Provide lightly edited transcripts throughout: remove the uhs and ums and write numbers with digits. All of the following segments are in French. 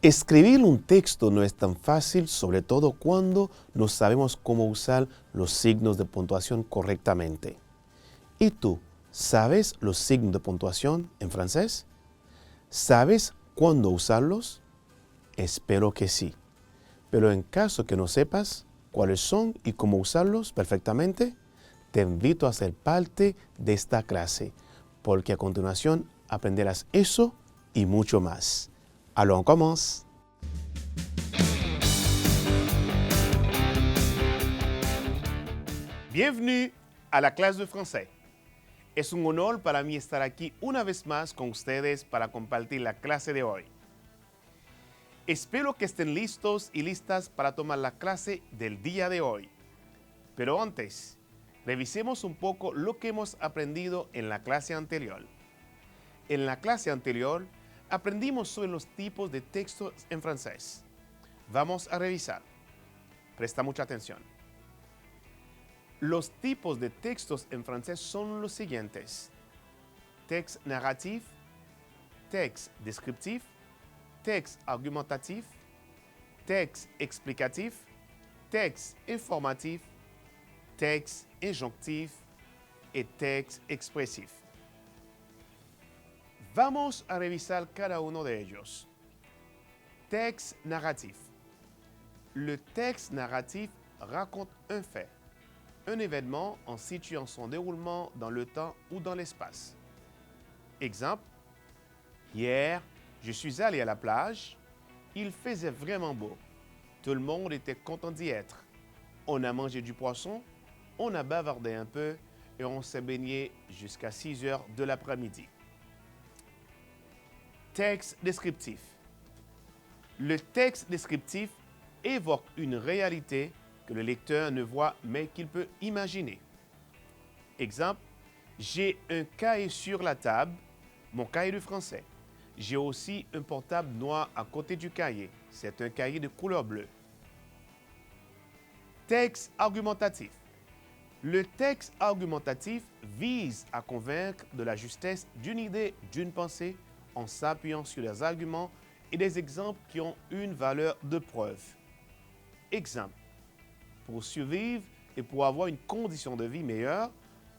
Escribir un texto no es tan fácil, sobre todo cuando no sabemos cómo usar los signos de puntuación correctamente. ¿Y tú, sabes los signos de puntuación en francés? ¿Sabes cuándo usarlos? Espero que sí. Pero en caso que no sepas cuáles son y cómo usarlos perfectamente, te invito a ser parte de esta clase, porque a continuación aprenderás eso y mucho más. Allons, on commence. Bienvenue a la clase de français. Es un honor para mí estar aquí una vez más con ustedes para compartir la clase de hoy. Espero que estén listos y listas para tomar la clase del día de hoy. Pero antes, revisemos un poco lo que hemos aprendido en la clase anterior. En la clase anterior, aprendimos sobre los tipos de textos en francés. Vamos a revisar. Presta mucha atención. Los tipos de textos en francés son los siguientes: texte narratif, texte descriptif, texte argumentatif, texte explicatif, texte informatif, texte injonctif et texte expressif. Vamos a revisar cada uno de ellos. Texte narratif. Le texte narratif raconte un fait, un événement en situant son déroulement dans le temps ou dans l'espace. Exemple, hier, je suis allé à la plage, il faisait vraiment beau. Tout le monde était content d'y être. On a mangé du poisson, on a bavardé un peu et on s'est baigné jusqu'à 6 heures de l'après-midi. Texte descriptif. Le texte descriptif évoque une réalité que le lecteur ne voit mais qu'il peut imaginer. Exemple, j'ai un cahier sur la table, mon cahier de français. J'ai aussi un portable noir à côté du cahier. C'est un cahier de couleur bleue. Texte argumentatif. Le texte argumentatif vise à convaincre de la justesse d'une idée, d'une pensée, en s'appuyant sur des arguments et des exemples qui ont une valeur de preuve. Exemple, pour survivre et pour avoir une condition de vie meilleure,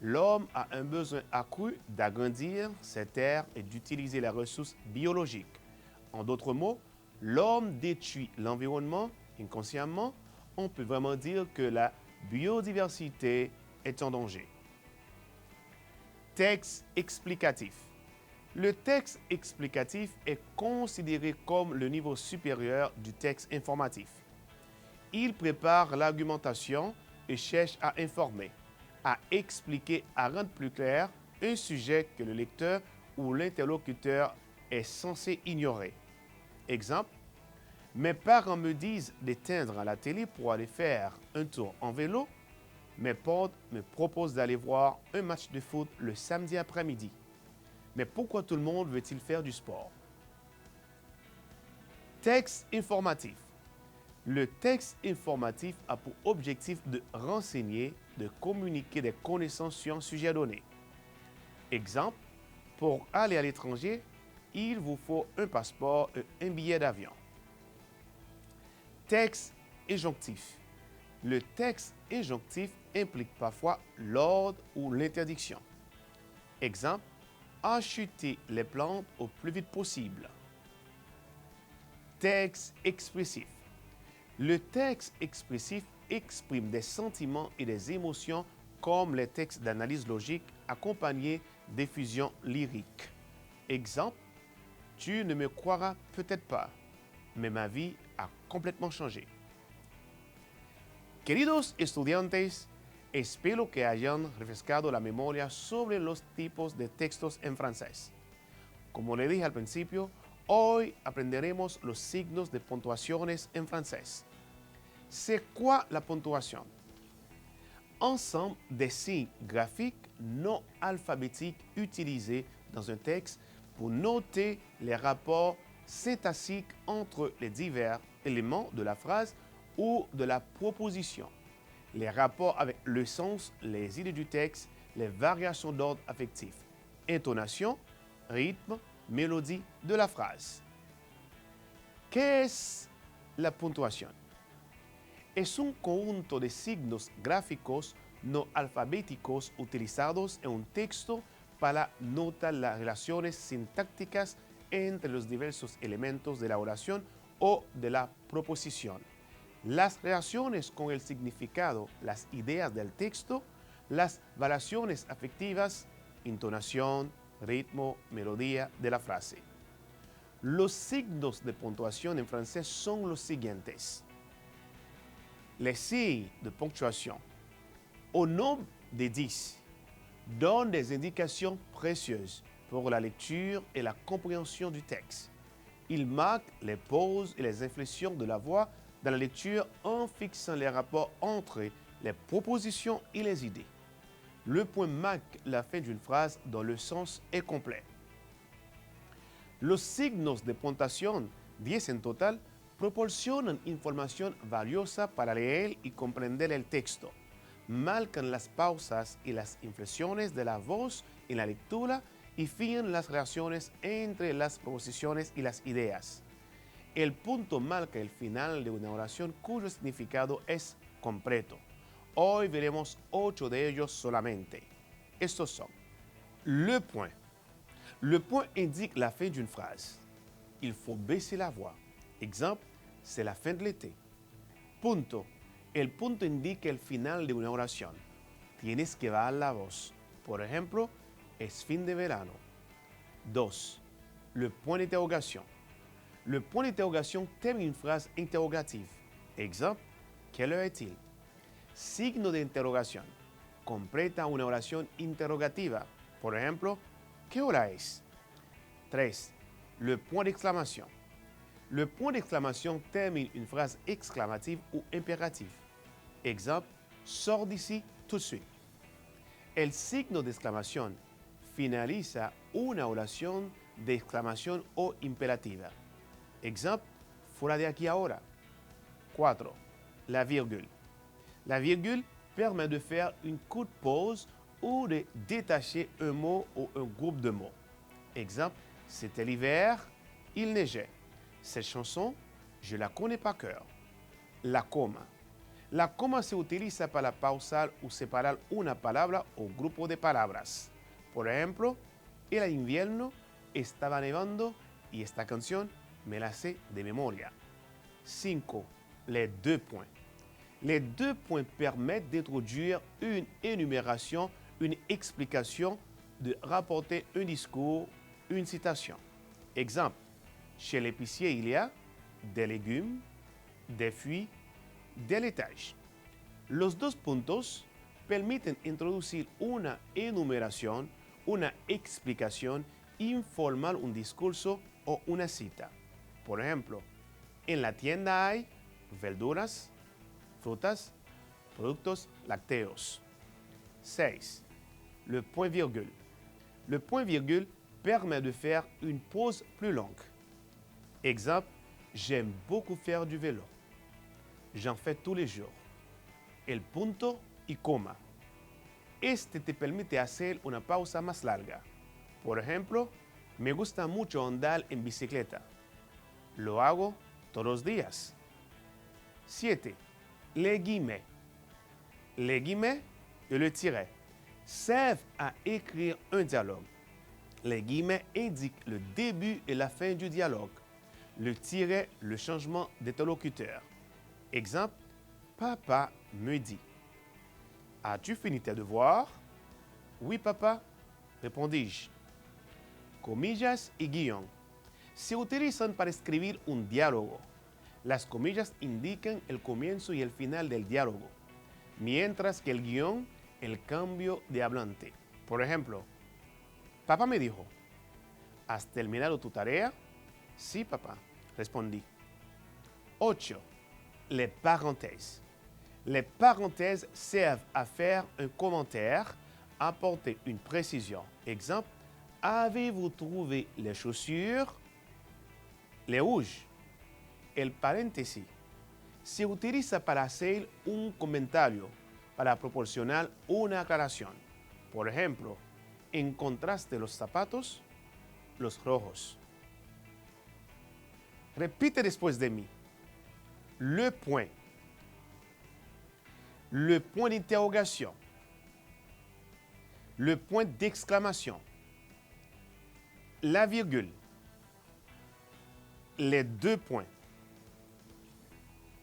l'homme a un besoin accru d'agrandir ses terres et d'utiliser les ressources biologiques. En d'autres mots, l'homme détruit l'environnement inconsciemment. On peut vraiment dire que la biodiversité est en danger. Texte explicatif. Le texte explicatif est considéré comme le niveau supérieur du texte informatif. Il prépare l'argumentation et cherche à informer, à expliquer, à rendre plus clair un sujet que le lecteur ou l'interlocuteur est censé ignorer. Exemple, mes parents me disent d'éteindre à la télé pour aller faire un tour en vélo. Mes potes me proposent d'aller voir un match de foot le samedi après-midi. Mais pourquoi tout le monde veut-il faire du sport? Texte informatif. Le texte informatif a pour objectif de renseigner, de communiquer des connaissances sur un sujet donné. Exemple, pour aller à l'étranger, il vous faut un passeport et un billet d'avion. Texte injonctif. Le texte injonctif implique parfois l'ordre ou l'interdiction. Exemple, acheter les plantes au plus vite possible. Texte expressif. Le texte expressif exprime des sentiments et des émotions comme les textes d'analyse logique accompagnés d'effusions lyriques. Exemple, tu ne me croiras peut-être pas, mais ma vie a complètement changé. Queridos estudiantes, espero que hayan refrescado la memoria sobre los tipos de textos en francés. Como le dije al principio, hoy aprenderemos los signos de puntuaciones en francés. C'est quoi la ponctuation? Ensemble des signes graphiques non alphabétiques utilisés dans un texte pour noter les rapports syntaxiques entre les divers éléments de la phrase ou de la proposition, les rapports avec le sens, les idées du texte, les variations d'ordre affectif, intonation, rythme, mélodie de la phrase. ¿Qué es la puntuación? Es un conjunto de signos gráficos no alfabéticos utilizados en un texto para notar las relaciones sintácticas entre los diversos elementos de la oración o de la proposición. Las relaciones con el significado, las ideas del texto, las variaciones afectivas, intonación, ritmo, melodía de la frase. Los signos de puntuación en francés son los siguientes. Les signes de ponctuation, au nombre de 10, donnent des indications précieuses pour la lecture et la compréhension du texte. Ils marquent les pauses et les inflexions de la voix dans la lecture en fixant les rapports entre les propositions et les idées. Le point marque la fin d'une phrase dont le sens est complet. Los signos de puntuación, 10 en total, proporcionan información valiosa para leer y comprender el texto. Marcan las pausas y las inflexiones de la voz en la lectura y fijan las relaciones entre las proposiciones y las ideas. El punto marca el final de una oración cuyo significado es completo. Hoy veremos 8 de ellos solamente. Estos son: le point. Le point indique la fin d'une phrase. Il faut baisser la voix. Exemple, c'est la fin de l'été. Punto. El punto indica el final de una oración. Tienes que bajar la voz. Por ejemplo, es fin de verano. 2. Le point d'interrogation. Le point d'interrogation termine une phrase interrogative. Exemple, quelle heure est-il? Signo de interrogación. Completa una oración interrogativa. Por ejemplo, ¿qué hora es? 3. Le point d'exclamation. Le point d'exclamation termine une phrase exclamative ou impérative. Exemple, sors d'ici tout de suite. El signo de exclamación finaliza una oración de exclamación o imperativa. Exemple, fuera de aquí ahora. 4. La virgule. La virgule permet de faire une courte pause ou de détacher un mot ou un groupe de mots. Exemple, c'était l'hiver, il neigeait. Cette chanson, je la connais par cœur. La coma. La coma se utiliza para pausar o separar una palabra o grupo de palabras. Por ejemplo, era invierno, estaba nevando y esta canción me la sé de memoria. 5. Les deux points. Les deux points permettent d'introduire une énumération, une explication, de rapporter un discours, une citation. Exemple, chez l'épicier, il y a des légumes, des fruits, des laitages. Los dos puntos permiten introducir una enumeración, una explicación, informar un discurso o una cita. Por ejemplo, en la tienda hay verduras, frutas, productos lácteos. 6. Le point virgule. Le point virgule permet de faire une pause plus longue. Exemple, j'aime beaucoup faire du vélo. J'en fais tous les jours. El punto y coma. Este te permite hacer una pausa más larga. Por ejemplo, me gusta mucho andar en bicicleta. Lo hago todos los días. 7. Les guillemets. Les guillemets et le tiret servent à écrire un dialogue. Les guillemets indiquent le début et la fin du dialogue. Le tiret, le changement d'interlocuteur. Exemple, papa me dit. As-tu fini tes devoirs? Oui, papa, répondis-je. Comillas y guión. Se utilizan para escribir un diálogo. Las comillas indican el comienzo y el final del diálogo, mientras que el guión, el cambio de hablante. Por ejemplo, papá me dijo, ¿has terminado tu tarea? Sí, papá, respondí. 8. Les parenthèses. Les parenthèses servent à faire un commentaire, apporter une précision. Exemple, avez-vous trouvé les chaussures? Les rouges. El paréntesis se utiliza para hacer un comentario, para proporcionar una aclaración. Por ejemplo, ¿encontraste los zapatos? Los rojos. Repite después de mí. Le point. Le point d'interrogation. Le point d'exclamation. La virgule. Les deux points.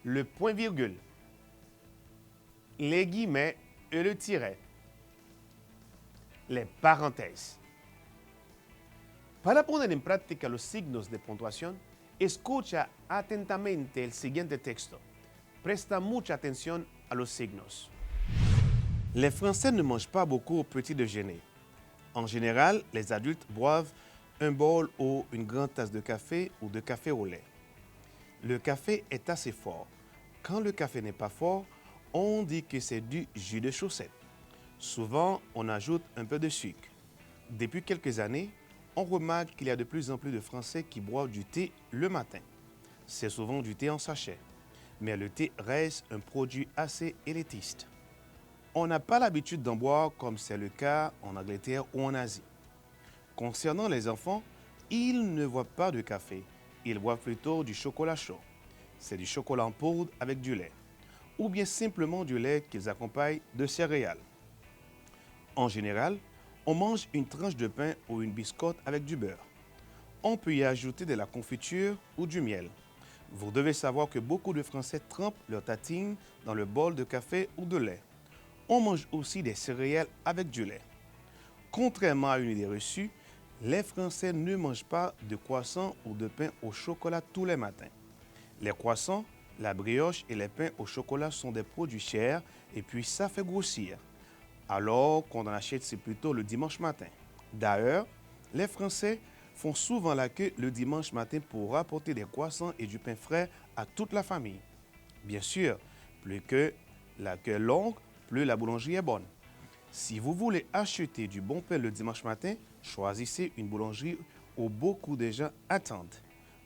Le point-virgule. Les guillemets et le tiret. Les paréntesis. Para poner en práctica los signos de puntuación, escucha atentamente el siguiente texto. Presta mucha atención a los signos. Les Français ne mangent pas beaucoup au petit déjeuner. En général, les adultes boivent un bol ou une grande tasse de café ou de café au lait. Le café est assez fort. Quand le café n'est pas fort, on dit que c'est du jus de chaussette. Souvent, on ajoute un peu de sucre. Depuis quelques années, on remarque qu'il y a de plus en plus de Français qui boivent du thé le matin. C'est souvent du thé en sachet, mais le thé reste un produit assez élitiste. On n'a pas l'habitude d'en boire comme c'est le cas en Angleterre ou en Asie. Concernant les enfants, ils ne boivent pas de café, ils boivent plutôt du chocolat chaud. C'est du chocolat en poudre avec du lait, ou bien simplement du lait qu'ils accompagnent de céréales. En général, on mange une tranche de pain ou une biscotte avec du beurre. On peut y ajouter de la confiture ou du miel. Vous devez savoir que beaucoup de Français trempent leurs tartines dans le bol de café ou de lait. On mange aussi des céréales avec du lait. Contrairement à une idée reçue, les Français ne mangent pas de croissants ou de pain au chocolat tous les matins. Les croissants, la brioche et les pains au chocolat sont des produits chers et puis ça fait grossir. Alors qu'on en achète, c'est plutôt le dimanche matin. D'ailleurs, les Français font souvent la queue le dimanche matin pour apporter des croissants et du pain frais à toute la famille. Bien sûr, plus que la queue est longue, plus la boulangerie est bonne. Si vous voulez acheter du bon pain le dimanche matin, choisissez une boulangerie où beaucoup de gens attendent.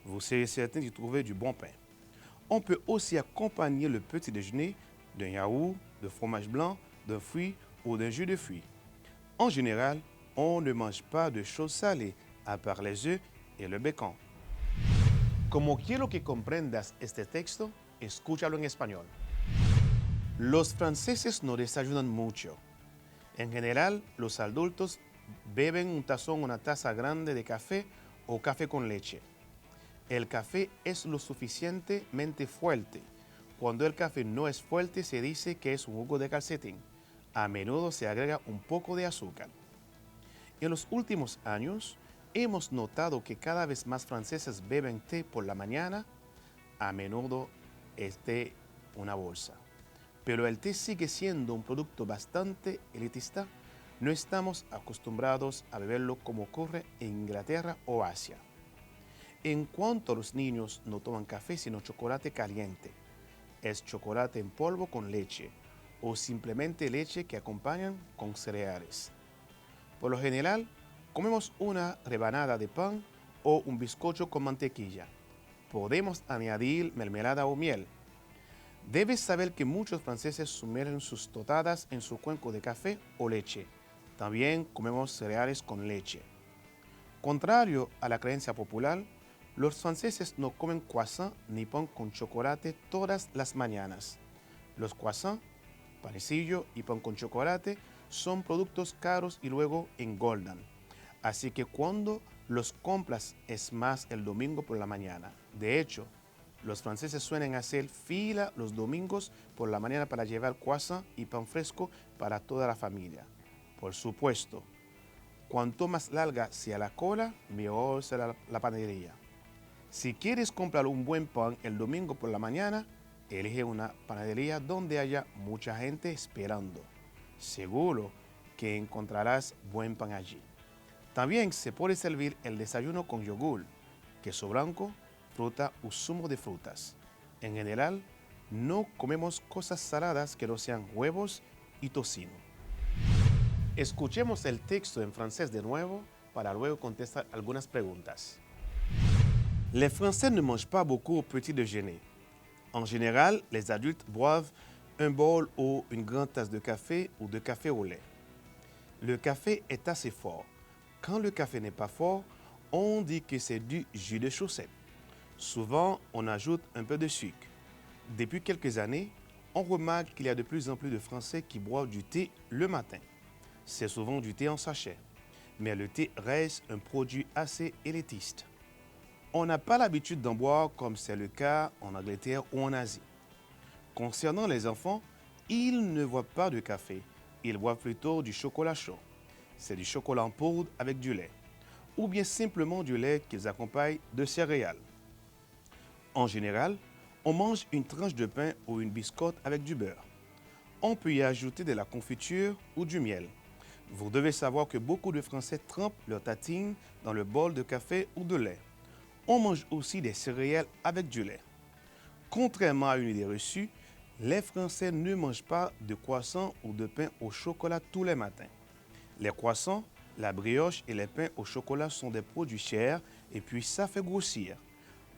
Vous serez certain d'y trouver du bon pain. On peut aussi accompagner le petit déjeuner d'un yaourt, de fromage blanc, d'un fruit ou d'un jus de fruits. En général, on ne mange pas de choses salées, à part les œufs et le bacon. Como quiero que comprendas este texto, escúchalo en español. Los franceses no desayunan mucho. En general, los adultos beben un tazón o una taza grande de café o café con leche. El café es lo suficientemente fuerte. Cuando el café no es fuerte, se dice que es un jugo de calcetín. A menudo se agrega un poco de azúcar. En los últimos años, hemos notado que cada vez más franceses beben té por la mañana. A menudo es de una bolsa. Pero el té sigue siendo un producto bastante elitista. No estamos acostumbrados a beberlo como ocurre en Inglaterra o Asia. En cuanto a los niños, no toman café sino chocolate caliente. Es chocolate en polvo con leche o simplemente leche que acompañan con cereales. Por lo general, comemos una rebanada de pan o un bizcocho con mantequilla. Podemos añadir mermelada o miel. Debes saber que muchos franceses sumergen sus tostadas en su cuenco de café o leche. También comemos cereales con leche. Contrario a la creencia popular, los franceses no comen croissant ni pan con chocolate todas las mañanas. Los croissants, panecillo y pan con chocolate son productos caros y luego engordan. Así que cuando los compras es más el domingo por la mañana. De hecho, los franceses suelen hacer fila los domingos por la mañana para llevar croissant y pan fresco para toda la familia. Por supuesto, cuanto más larga sea la cola, mejor será la panadería. Si quieres comprar un buen pan el domingo por la mañana, elige una panadería donde haya mucha gente esperando. Seguro que encontrarás buen pan allí. También se puede servir el desayuno con yogur, queso blanco, fruta o zumo de frutas. En general, no comemos cosas saladas que no sean huevos y tocino. Escuchemos el texto en francés de nuevo para luego contestar algunas preguntas. Les Français ne mangent pas beaucoup au petit déjeuner. En général, les adultes boivent un bol ou une grande tasse de café ou de café au lait. Le café est assez fort. Quand le café n'est pas fort, on dit que c'est du jus de chaussette. Souvent, on ajoute un peu de sucre. Depuis quelques années, on remarque qu'il y a de plus en plus de Français qui boivent du thé le matin. C'est souvent du thé en sachet, mais le thé reste un produit assez élitiste. On n'a pas l'habitude d'en boire comme c'est le cas en Angleterre ou en Asie. Concernant les enfants, ils ne boivent pas de café, ils boivent plutôt du chocolat chaud. C'est du chocolat en poudre avec du lait, ou bien simplement du lait qu'ils accompagnent de céréales. En général, on mange une tranche de pain ou une biscotte avec du beurre. On peut y ajouter de la confiture ou du miel. Vous devez savoir que beaucoup de Français trempent leurs tartines dans le bol de café ou de lait. On mange aussi des céréales avec du lait. Contrairement à une idée reçue, les Français ne mangent pas de croissants ou de pain au chocolat tous les matins. Les croissants, la brioche et les pains au chocolat sont des produits chers et puis ça fait grossir.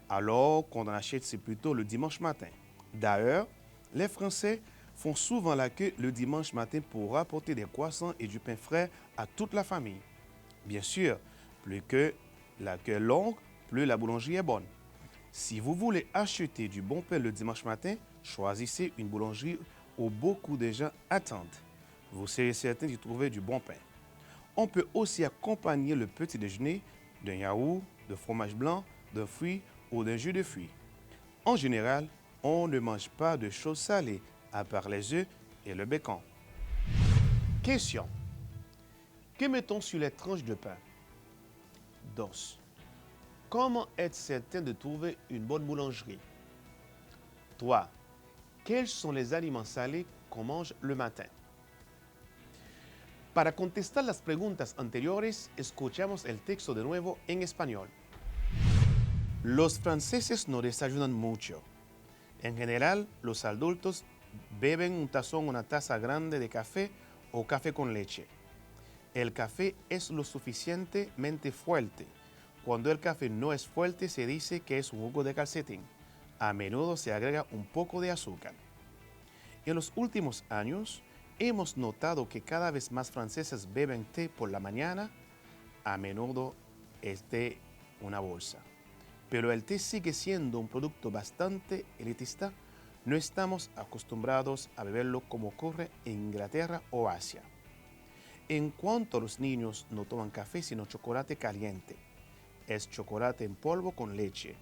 Alors qu'on en achète, c'est plutôt le dimanche matin. D'ailleurs, les Français font souvent la queue le dimanche matin pour apporter des croissants et du pain frais à toute la famille. Bien sûr, plus que la queue est longue, plus la boulangerie est bonne. Si vous voulez acheter du bon pain le dimanche matin, choisissez une boulangerie où beaucoup de gens attendent. Vous serez certain d'y trouver du bon pain. On peut aussi accompagner le petit déjeuner d'un yaourt, de fromage blanc, d'un fruit ou d'un jus de fruits. En général, on ne mange pas de choses salées, à part les œufs et le bacon. Question. Que mettons sur les tranches de pain? 2. Comment être certain de trouver une bonne boulangerie? 3. Quels sont les aliments salés qu'on mange le matin? Para contestar las preguntas anteriores, escuchamos el texto de nuevo en español. Los franceses no desayunan mucho. En general, los adultos beben un tazón, una taza grande de café o café con leche. El café es lo suficientemente fuerte. Cuando el café no es fuerte, se dice que es jugo de calcetín. A menudo se agrega un poco de azúcar. En los últimos años, hemos notado que cada vez más franceses beben té por la mañana. A menudo es de una bolsa. Pero el té sigue siendo un producto bastante elitista. No estamos acostumbrados a beberlo como ocurre en Inglaterra o Asia. En cuanto a los niños, no toman café sino chocolate caliente. Es chocolate en polvo con leche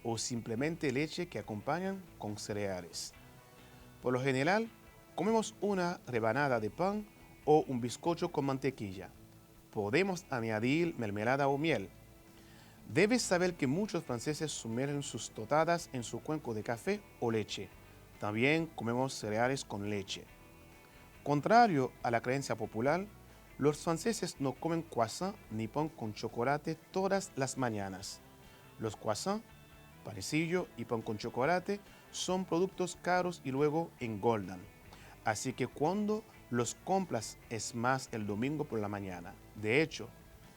o simplemente leche que acompañan con cereales. Por lo general, comemos una rebanada de pan o un bizcocho con mantequilla. Podemos añadir mermelada o miel. Debes saber que muchos franceses sumergen sus tostadas en su cuenco de café o leche. También comemos cereales con leche. Contrario a la creencia popular, los franceses no comen croissant ni pan con chocolate todas las mañanas. Los croissants, panecillo y pan con chocolate son productos caros y luego engordan. Así que cuando los compras es más el domingo por la mañana. De hecho,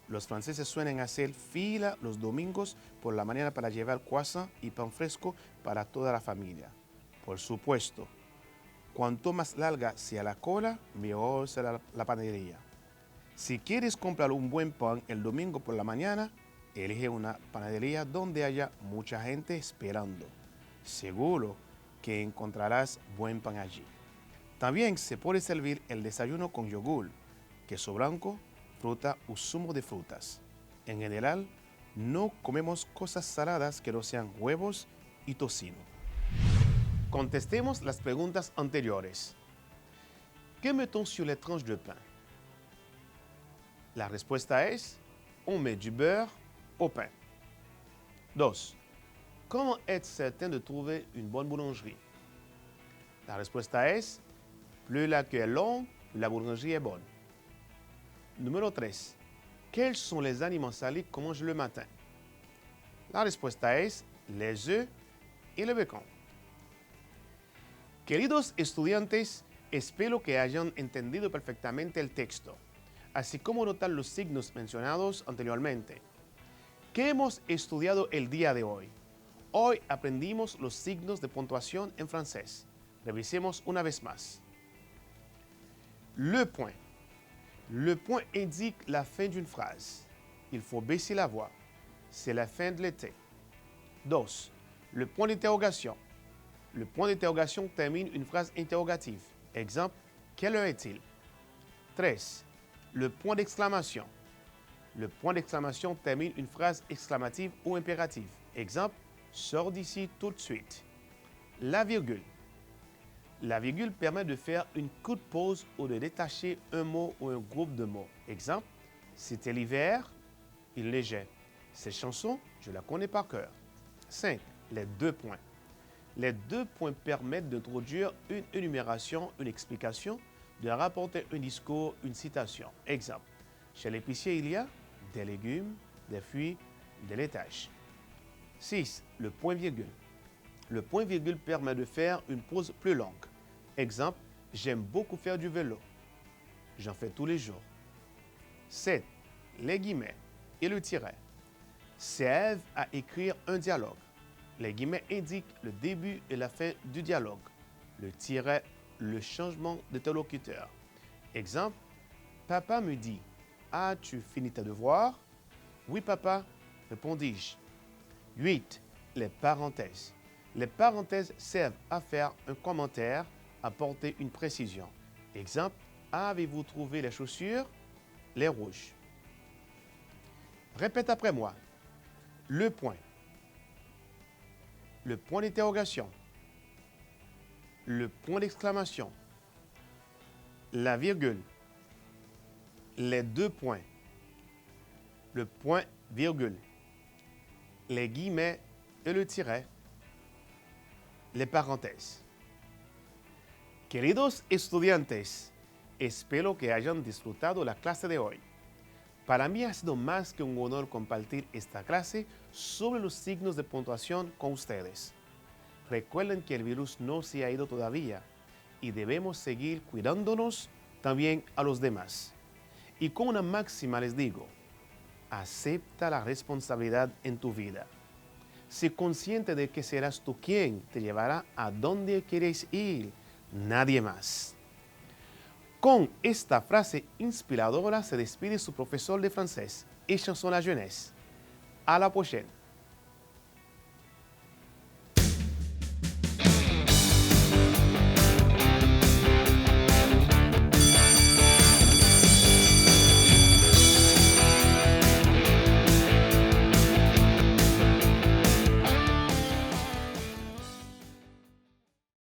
los franceses suelen hacer fila los domingos por la mañana para llevar croissant y pan fresco para toda la familia. Por supuesto, cuanto más larga sea la cola, mejor será la panadería. Si quieres comprar un buen pan el domingo por la mañana, elige una panadería donde haya mucha gente esperando. Seguro que encontrarás buen pan allí. También se puede servir el desayuno con yogur, queso blanco, fruta o zumo de frutas. En general, no comemos cosas saladas que no sean huevos y tocino. Contestemos las preguntas anteriores. Que mettons sur les tranches de pain? La respuesta es, on met du beurre au pain. 2. Comment être certain de trouver une bonne boulangerie? La respuesta es, plus la queue est longue, plus la boulangerie est bonne. Número 3. Quels sont les aliments salés qu'on mange le matin? La respuesta es, les œufs y le bacon. Queridos estudiantes, espero que hayan entendido perfectamente el texto, así como notar los signos mencionados anteriormente. ¿Qué hemos estudiado el día de hoy? Hoy aprendimos los signos de puntuación en francés. Revisemos una vez más. Le point. Le point indique la fin d'une phrase. Il faut baisser la voix. C'est la fin de l'été. 2. Le point d'interrogation. Le point d'interrogation termine une phrase interrogative. Exemple, quelle heure est-il? 13. Le point d'exclamation. Le point d'exclamation termine une phrase exclamative ou impérative. Exemple, sors d'ici tout de suite. La virgule. La virgule permet de faire une courte pause ou de détacher un mot ou un groupe de mots. Exemple, c'était l'hiver, il neigeait. Cette chanson, je la connais par cœur. 5. Les deux points. Les deux points permettent d'introduire une énumération, une explication, de rapporter un discours, une citation. Exemple, chez l'épicier, il y a des légumes, des fruits, des laitages. 6. Le point-virgule. Le point-virgule permet de faire une pause plus longue. Exemple, j'aime beaucoup faire du vélo. J'en fais tous les jours. 7. Les guillemets et le tiret servent à écrire un dialogue. Les guillemets indiquent le début et la fin du dialogue. Le tiret, le changement d'interlocuteur. Exemple, papa me dit, as-tu fini tes devoirs? Oui, papa, répondis-je. 8. Les parenthèses. Les parenthèses servent à faire un commentaire, apporter une précision. Exemple, avez-vous trouvé les chaussures? Les rouges. Répète après moi. Le point. Le point d'interrogation. Le point d'exclamation. La virgule. Les deux points. Le point virgule. Les guillemets et le tiret. Les paréntesis. Queridos estudiantes, espero que hayan disfrutado la clase de hoy. Para mí ha sido más que un honor compartir esta clase sobre los signos de puntuación con ustedes. Recuerden que el virus no se ha ido todavía y debemos seguir cuidándonos también a los demás. Y con una máxima les digo, acepta la responsabilidad en tu vida. Sé consciente de que serás tú quien te llevará a donde quieres ir, nadie más. Con esta frase inspiradora se despide su profesor de francés et chanson la jeunesse. À la prochaine.